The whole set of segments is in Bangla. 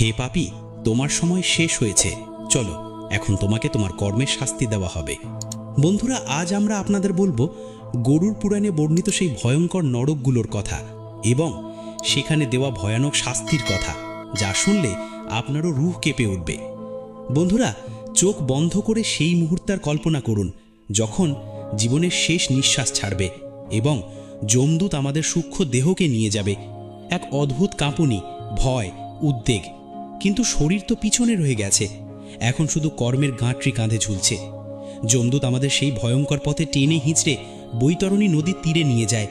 হে পাপী, তোমার সময় শেষ হয়েছে, চলো এখন তোমাকে তোমার কর্মের শাস্তি দেওয়া হবে। বন্ধুরা, আজ আমরা আপনাদের বলবো গরুর পুরাণে বর্ণিত সেই ভয়ঙ্কর নরকগুলোর কথা এবং সেখানে দেওয়া ভয়ানক শাস্তির কথা, যা শুনলে আপনারও রুহ কেঁপে উঠবে। বন্ধুরা, চোখ বন্ধ করে সেই মুহূর্তের কল্পনা করুন যখন জীবনের শেষ নিঃশ্বাস ছাড়বে এবং যমদূত আমাদের সূক্ষ্ম দেহকে নিয়ে যাবে। এক অদ্ভুত কাঁপুনি, ভয়, উদ্বেগ, কিন্তু শরীর তো পিছনে রয়ে গেছে, এখন শুধু কর্মের গাঁটরি কাঁধে ঝুলছে। যমদূত আমাদের সেই ভয়ঙ্কর পথে টেনে হিঁচড়ে বৈতরণী নদীর তীরে নিয়ে যায়,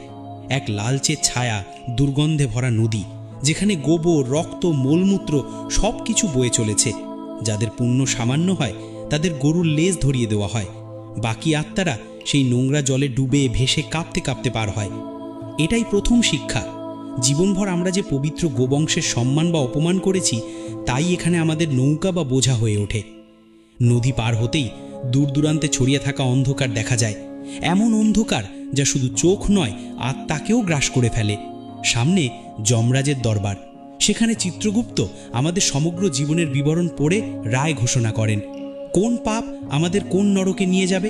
এক লালচে ছায়া দুর্গন্ধে ভরা নদী, যেখানে গোবর, রক্ত, মলমূত্র সব কিছু বয়ে চলেছে। যাদের পুণ্য সামান্য হয় তাদের গরুর লেজ ধরিয়ে দেওয়া হয়, বাকি আত্মারা সেই নোংরা জলে ডুবে ভেসে কাঁপতে কাঁপতে পার হয়। এটাই প্রথম শিক্ষা। জীবনভর আমরা যে পবিত্র গোবংশের সম্মান বা অপমান করেছি, তাই এখানে আমাদের নৌকা বা বোঝা হয়ে ওঠে। নদী পার হতেই দূর দূরান্তে ছড়িয়ে থাকা অন্ধকার দেখা যায়, এমন অন্ধকার যা শুধু চোখ নয়, আত্মাকেও গ্রাস করে ফেলে। সামনে যমরাজের দরবার, সেখানে চিত্রগুপ্ত আমাদের সমগ্র জীবনের বিবরণ পড়ে রায় ঘোষণা করেন কোন পাপ আমাদের কোন নরকে নিয়ে যাবে।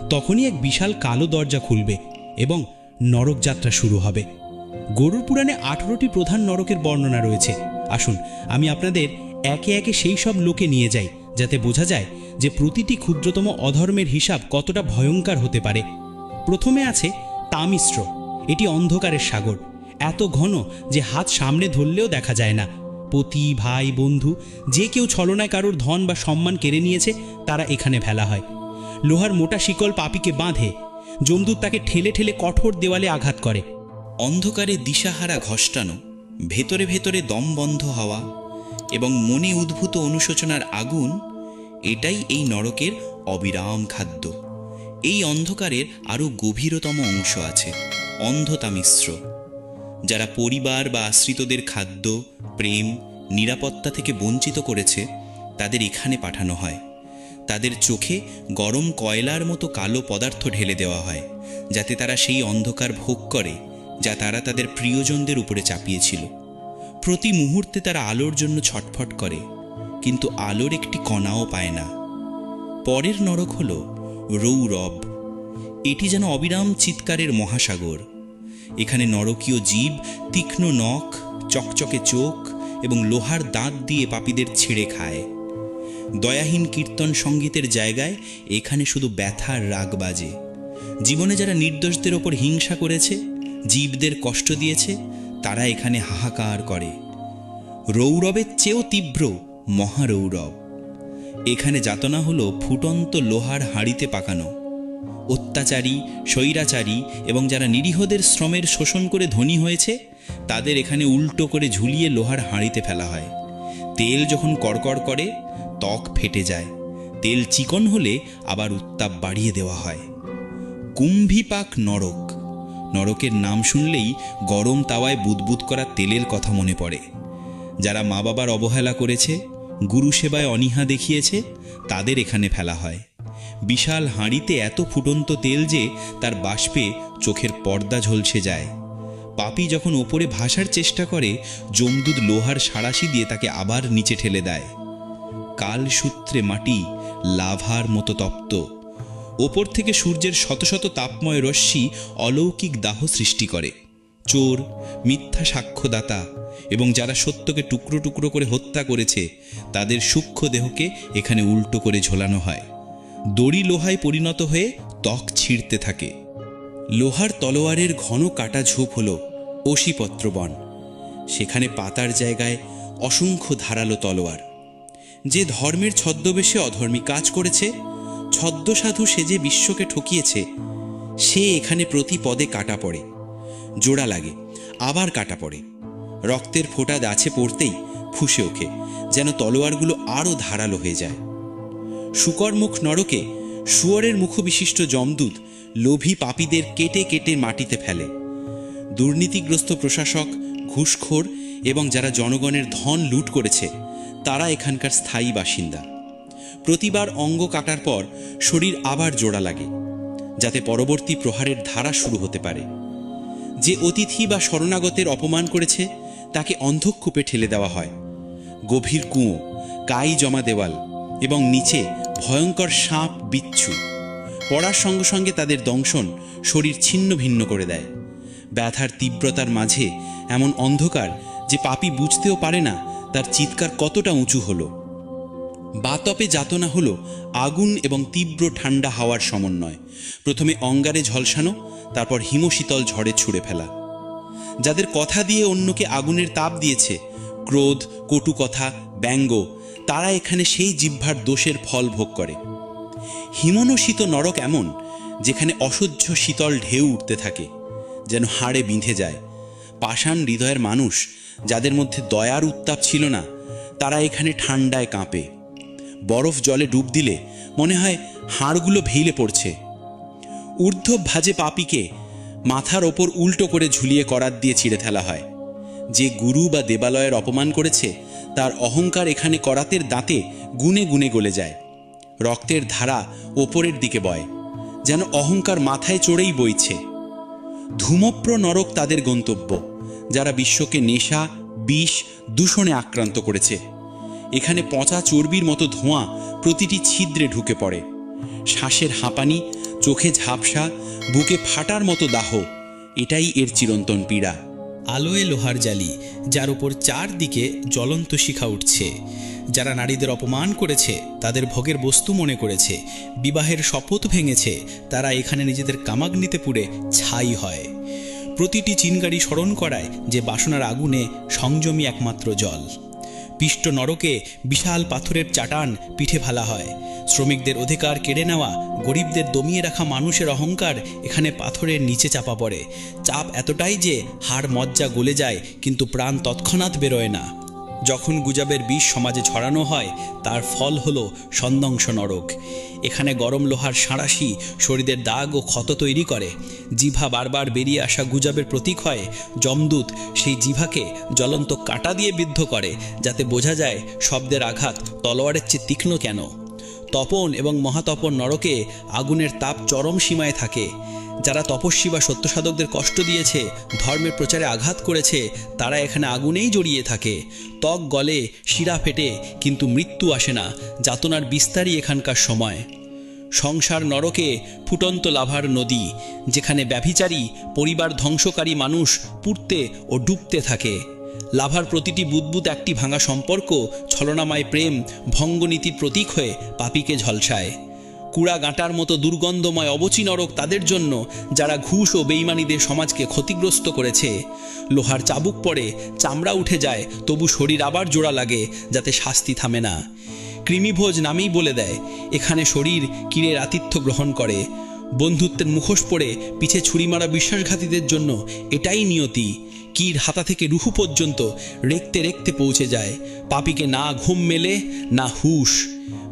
তখনই এক বিশাল কালো দরজা খুলবে এবং নরক যাত্রা শুরু হবে। গরুর পুরাণে 18টি প্রধান নরকের বর্ণনা রয়েছে। আসুন আমি আপনাদের একে একে সেই সব লোকে নিয়ে যাই, যাতে বোঝা যায় যে প্রতিটি ক্ষুদ্রতম অধর্মের হিসাব কতটা ভয়ঙ্কর হতে পারে। প্রথমে আছে তামিশ্র। এটি অন্ধকারের সাগর, এত ঘন যে হাত সামনে ধরলেও দেখা যায় না। পতি, ভাই, বন্ধু, যে কেউ ছলনায় কারোর ধন বা সম্মান কেড়ে নিয়েছে, তারা এখানে ফেলা হয়। লোহার মোটা শিকল পাপীকে বাঁধে, যমদূত তাকে ঠেলে ঠেলে কঠোর দেওয়ালে আঘাত করে। অন্ধকারে দিশাহারা ঘষ্টানো, ভেতরে ভেতরে দম বন্ধ হওয়া এবং মনে উদ্ভূত অনুশোচনার আগুন, এটাই এই নরকের অবিরাম খাদ্য। এই অন্ধকারের আরও গভীরতম অংশ আছে, অন্ধতা মিশ্র। যারা পরিবার বা আশ্রিতদের খাদ্য, প্রেম, নিরাপত্তা থেকে বঞ্চিত করেছে, তাদের এখানে পাঠানো হয়। তাদের চোখে গরম কয়লার মতো কালো পদার্থ ঢেলে দেওয়া হয়, যাতে তারা সেই অন্ধকার ভোগ করে যা তারা তাদের প্রিয়জনদের উপরে চাপিয়েছিল। প্রতি মুহূর্তে তারা আলোর জন্য ছটফট করে, কিন্তু আলোর একটি কণাও পায় না। পরের নরক হল রৌরব। এটি যেন অবিরাম চিৎকারের মহাসাগর। এখানে নরকীয় জীব তীক্ষ্ণ নখ, চকচকে চোখ এবং লোহার দাঁত দিয়ে পাপীদের ছিঁড়ে খায়। দয়াহীন কীর্তন সঙ্গীতের জায়গায় এখানে শুধু ব্যথার রাগ বাজে। জীবনে যারা নির্দোষদের ওপর হিংসা করেছে, জীবদের কষ্ট দিয়েছে, তারা এখানে হাহাকার করে। রৌরবের চেয়েও তীব্র মহারৌরব। এখানে যাতনা হলো ফুটন্ত লোহার হাঁড়িতে পাকানো। অত্যাচারী, স্বৈরাচারী এবং যারা নিরীহদের শ্রমের শোষণ করে ধনী হয়েছে, তাদের এখানে উল্টো করে ঝুলিয়ে লোহার হাঁড়িতে ফেলা হয়। তেল যখন কড়কড় করে, ত্বক ফেটে যায়। তেল চিকন হলে আবার উত্তাপ বাড়িয়ে দেওয়া হয়। কুম্ভীপাক নরক। নরকের নাম শুনলেই গরম তাওয়ায় বুদবুদ করা তেলের কথা মনে পড়ে। যারা মা বাবার অবহেলা করেছে, গুরু সেবায় অনীহা দেখিয়েছে, তাদের এখানে ফেলা হয়। বিশাল হাঁড়িতে এত ফুটন্ত তেল যে তার বাষ্পে চোখের পর্দা ঝলসে যায়। পাপী যখন ওপরে ভাসার চেষ্টা করে, যমদূত লোহার সাঁড়াশি দিয়ে তাকে আবার নিচে ঠেলে দেয়। কালসূত্রে মাটি লাভার মতো তপ্ত। ওপর থেকে সূর্যের শত শত তাপময় রশ্মি অলৌকিক দাহ সৃষ্টি করে। চোর, মিথ্যা সাক্ষ্যদাতা এবং যারা সত্যকে টুকরো টুকরো করে হত্যা করেছে, তাদের সূক্ষ্ম দেহকে এখানে উল্টো করে ঝোলানো হয়। দড়ি লোহায় পরিণত হয়ে ত্বক ছিঁড়তে থাকে। লোহার তলোয়ারের ঘন কাটা ঝোপ হল অশীপত্র বন। সেখানে পাতার জায়গায় অসংখ্য ধারালো তলোয়ার। যে ধর্মের ছদ্মবেশে অধর্মী কাজ করেছে, ছদ্মসাধু সেজে বিশ্বকে ঠকিয়েছে, সে এখানে প্রতি পদে কাটা পড়ে। জোড়া লাগে, আবার কাটা পড়ে। রক্তের ফোঁটা গাছে পড়তেই ফুঁসে ওঠে, যেন তলোয়ারগুলো আরও ধারালো হয়ে যায়। শুকরমুখ নরকে শুয়োরের মুখবিশিষ্ট যমদূত লোভী পাপীদের কেটে কেটে মাটিতে ফেলে। দুর্নীতিগ্রস্ত প্রশাসক, ঘুষখোর এবং যারা জনগণের ধন লুট করেছে, তারা এখানকার স্থায়ী বাসিন্দা। প্রতিবার অঙ্গ কাটার পর শরীর আবার জোড়া লাগে, যাতে পরবর্তী প্রহারের ধারা শুরু হতে পারে। যে অতিথি বা শরণাগতের অপমান করেছে, তাকে অন্ধকূপে ঠেলে দেওয়া হয়। গভীর কুঁয়ো, কাই জমা দেওয়াল এবং নিচে ভয়ঙ্কর সাপ বিচ্ছু। পড়ার সঙ্গে সঙ্গে তাদের দংশন শরীর ছিন্ন ভিন্ন করে দেয়। ব্যথার তীব্রতার মাঝে এমন অন্ধকার যে পাপী বুঝতেও পারে না তার চিৎকার কতটা উঁচু হলো। বাতপে যাতনা হলো আগুন এবং তীব্র ঠান্ডা হাওয়ার সমন্বয়। প্রথমে অঙ্গারে ঝলসানো, তারপর হিমশীতল ঝড়ে ছুঁড়ে ফেলা। যাদের কথা দিয়ে অন্যকে আগুনের তাপ দিয়েছে, ক্রোধ, কটু কথা, ব্যঙ্গ, তারা এখানে সেই জিহ্বার দোষের ফল ভোগ করে। হিমনশীত নরক এমন যেখানে অসহ্য শীতল ঢেউ উঠতে থাকে, যেন হাড়ে বিঁধে যায়। পাষাণ হৃদয়ের মানুষ, যাদের মধ্যে দয়ার উত্তাপ ছিল না, তারা এখানে ঠান্ডায় কাঁপে। বরফ জলে ডুব দিলে মনে হয় হাড়গুলো ভেইলে পড়ছে। ঊর্ধ্ব ভাজে পাপীকে মাথার ওপর উল্টো করে ঝুলিয়ে করাত দিয়ে ছিঁড়ে ফেলা হয়। যে গুরু বা দেবালয়ের অপমান করেছে তার অহংকার এখানে করাতের দাঁতে গুনে গুনে গলে যায়। রক্তের ধারা ওপরের দিকে বয়, যেন অহংকার মাথায় চড়েই বইছে। ধূমপ্র নরক তাদের গন্তব্য, যারা বিশ্বকে নেশা, বিষ, দূষণে আক্রান্ত করেছে। এখানে পচা চর্বির মতো ধোঁয়া প্রতিটি ছিদ্রে ঢুকে পড়ে। শ্বাসের হাঁপানি, চোখে ঝাপসা, বুকে ফাটার মতো দাহ, এটাই এর চিরন্তন পীড়া। আলোয় লোহার জালি, যার উপর চারদিকে জ্বলন্ত শিখা উঠছে। যারা নারীদের অপমান করেছে, তাদের ভোগের বস্তু মনে করেছে, বিবাহের শপথ ভেঙেছে, তারা এখানে নিজেদের কামাগ্নিতে পুড়ে ছাই হয়। প্রতিটি চিনগাড়ি স্মরণ করায় যে বাসনার আগুনে সংযমী একমাত্র জল। পিষ্ট নরকে বিশাল পাথরের চাটান পিঠে ফেলা হয়। শ্রমিকদের অধিকার কেড়ে নেওয়া, গরিবদের দমিয়ে রাখা মানুষের অহংকার এখানে পাথরের নিচে চাপা পড়ে। চাপ এতটাই যে হাড় মজ্জা গলে যায়, কিন্তু প্রাণ তৎক্ষণাৎ বেরোয় না। যখন গুজবের বিষ সমাজে ছড়ানো হয়, তার ফল হলো সন্দংস নরক। এখানে গরম লোহার সাঁড়াশি শরীরের দাগ ও ক্ষত তৈরি করে। জিভা বারবার বেরিয়ে আসা গুজবের প্রতীক হয়। যমদূত সেই জিভাকে জ্বলন্ত কাঁটা দিয়ে বিদ্ধ করে, যাতে বোঝা যায় শব্দের আঘাত তলোয়ারের চেয়ে তীক্ষ্ণ কেন। তপন এবং মহাতপন নরকে আগুনের তাপ চরম সীমায় থাকে। যারা তপস্বী বা সত্যসাধকদের কষ্ট দিয়েছে, ধর্মের প্রচারে আঘাত করেছে, তারা এখানে আগুনেই জড়িয়ে থাকে। ত্বক গলে, শিরা ফেটে, কিন্তু মৃত্যু আসে না। যাতনার বিস্তারই এখানকার সময়। সংসার নরকে ফুটন্ত লাভার নদী, যেখানে ব্যভিচারী, পরিবার ধ্বংসকারী মানুষ পুড়তে ও ডুবতে থাকে। লাভার প্রতিটি বুদবুদ একটি ভাঙা সম্পর্ক, ছলনাময় প্রেম, ভঙ্গনীতির প্রতীক হয়ে পাপীকে ঝলসায়। কুড়া গাঁটার মতো দুর্গন্ধময় অবচি নরক তাদের জন্য, যারা ঘুষ ও বেইমানিদের সমাজকে ক্ষতিগ্রস্ত করেছে। লোহার চাবুক পড়ে, চামড়া উঠে যায়, তবু শরীর আবার জোড়া লাগে, যাতে শাস্তি থামে না। কৃমিভোজ নামেই বলে দেয়, এখানে শরীর কিরের আতিথ্য গ্রহণ করে। বন্ধুত্বের মুখোশ পড়ে পিছে ছুরি মারা বিশ্বাসঘাতীদের জন্য এটাই নিয়তি। কির হাতা থেকে রুহু পর্যন্ত রেখতে রেখতে পৌঁছে যায়। পাপীকে না ঘুম মেলে, না হুঁশ।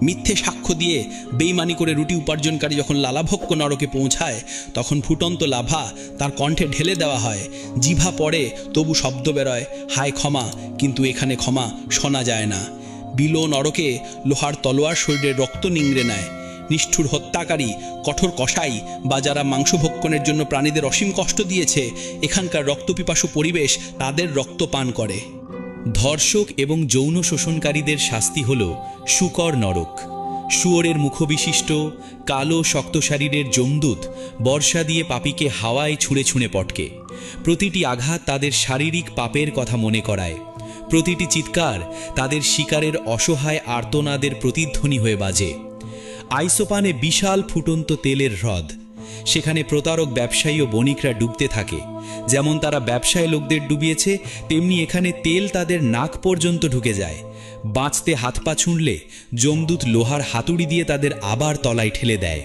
মিথ্যে সাক্ষ্য দিয়ে বেইমানি করে রুটি উপার্জনকারী যখন লালাভক্ষ নরকে পৌঁছায়, তখন ফুটন্ত লাভা তার কণ্ঠে ঢেলে দেওয়া হয়। জিভা পড়ে, তবু শব্দ বেরোয়, হায় ক্ষমা, কিন্তু এখানে ক্ষমা শোনা যায় না। বিলো নরকে লোহার তলোয়ার শরীরে রক্ত নিংড়ে নেয়। নিষ্ঠুর হত্যাকারী, কঠোর কসাই বা যারা মাংসভক্ষণের জন্য প্রাণীদের অসীম কষ্ট দিয়েছে, এখানকার রক্তপিপাসু পরিবেশ তাদের রক্ত পান করে। ধর্ষক এবং যৌন শোষণকারীদের শাস্তি হল শুকর নরক। শুয়োরের মুখবিশিষ্ট কালো শক্ত শরীরের যমদূত বর্ষা দিয়ে পাপীকে হাওয়ায় ছুঁড়ে ছুঁড়ে পটকে। প্রতিটি আঘাত তাদের শারীরিক পাপের কথা মনে করায়। প্রতিটি চিৎকার তাদের শিকারের অসহায় আর্তনাদের প্রতিধ্বনি হয়ে বাজে। আইসোপানে বিশাল ফুটন্ত তেলের হ্রদ, সেখানে প্রতারক ব্যবসায়ী ও বণিকরা ডুবতে থাকে। যেমন তারা ব্যবসায় লোকদের ডুবিয়েছে, তেমনি এখানে তেল তাদের নাক পর্যন্ত ঢুকে যায়। বাঁচতে হাত পা ছুঁড়লে যমদূত লোহার হাতুড়ি দিয়ে তাদের আবার তলায় ঠেলে দেয়।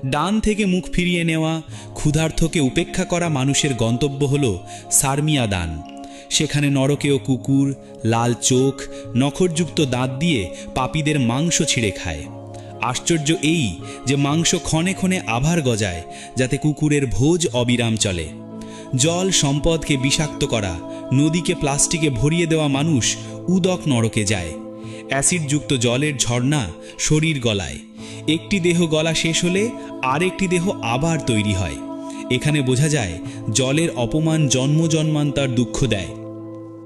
ডান থেকে মুখ ফিরিয়ে নেওয়া, ক্ষুধার্তকে উপেক্ষা করা মানুষের গন্তব্য হল সারমিয়া দান। সেখানে নরকেও কুকুর লাল চোখ, নখরযুক্ত দাঁত দিয়ে পাপীদের মাংস ছিঁড়ে খায়। আশ্চর্য এই যে মাংস ক্ষণে ক্ষণে আভার গজায়, যাতে কুকুরের ভোজ অবিরাম চলে। জল সম্পদকে বিষাক্ত করা, নদীকে প্লাস্টিকে ভরিয়ে দেওয়া মানুষ উদক নরকে যায়। অ্যাসিডযুক্ত জলের ঝর্ণা শরীর গলায়। একটি দেহ গলা শেষ হলে আরেকটি দেহ আবার তৈরি হয়। এখানে বোঝা যায় জলের অপমান জন্ম জন্মান্তর দুঃখ দেয়।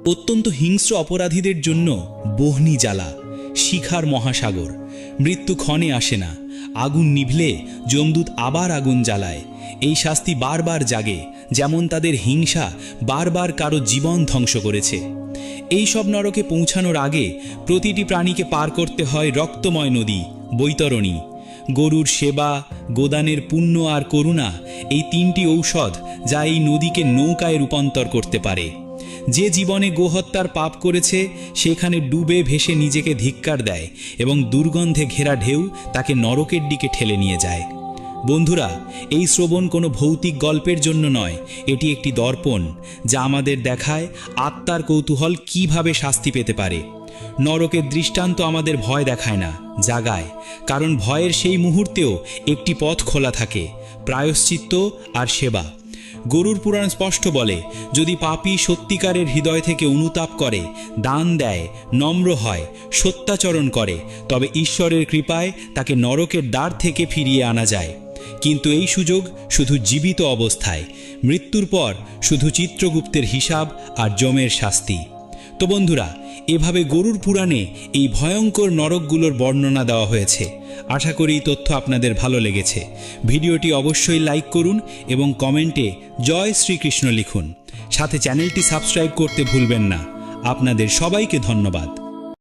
অত্যন্ত হিংস্র অপরাধীদের জন্য বহ্নি জ্বালা, শিখার মহাসাগর। মৃত্যু ক্ষণে আসে না, আগুন নিভলে যমদূত আবার আগুন জ্বালায়। এই শাস্তি বারবার জাগে, যেমন তাদের হিংসা বারবার কারো জীবন ধ্বংস করেছে। এই সব নরকে পৌঁছানোর আগে প্রতিটি প্রাণীকে পার করতে হয় রক্তময় নদী, বৈতরণী। গরুর সেবা, গোদানের পুণ্য আর করুণা, এই তিনটি ঔষধ যা এই নদীকে নৌকায় রূপান্তর করতে পারে। যে জীবনে গোহত্যার পাপ করেছে সেখানে ডুবে ভেসে নিজেকে ধিক্কার দেয় এবং দুর্গন্ধে ঘেরা ঢেউ তাকে নরকের দিকে ঠেলে নিয়ে যায়। বন্ধুরা, এই শ্রবণ কোনো ভৌতিক গল্পের জন্য নয়, এটি একটি দর্পণ যা আমাদের দেখায় আত্মার কৌতূহল কিভাবে শাস্তি পেতে পারে। নরকের দৃষ্টান্ত আমাদের ভয় দেখায় না, জাগায়। কারণ ভয়ের সেই মুহূর্তেও একটি পথ খোলা থাকে, প্রায়শ্চিত্ত আর সেবা। গরুর পুরাণ স্পষ্ট বলে, যদি পাপী সত্যিকারের হৃদয় থেকে অনুতাপ করে, দান দেয়, নম্র হয়, সত্যাচরণ করে, তবে ঈশ্বরের কৃপায় তাকে নরকের দ্বার থেকে ফিরিয়ে আনা যায়। কিন্তু এই সুযোগ শুধু জীবিত অবস্থায়, মৃত্যুর পর শুধু চিত্রগুপ্তের হিসাব আর যমের শাস্তি। তো বন্ধুরা, এভাবে গরুর পুরাণে এই ভয়ঙ্কর নরকগুলোর বর্ণনা দেওয়া হয়েছে। আশা করি এই তথ্য আপনাদের ভালো লেগেছে। ভিডিওটি অবশ্যই লাইক করুন এবং কমেন্টে জয় শ্রীকৃষ্ণ লিখুন। সাথে চ্যানেলটি সাবস্ক্রাইব করতে ভুলবেন না। আপনাদের সবাইকে ধন্যবাদ।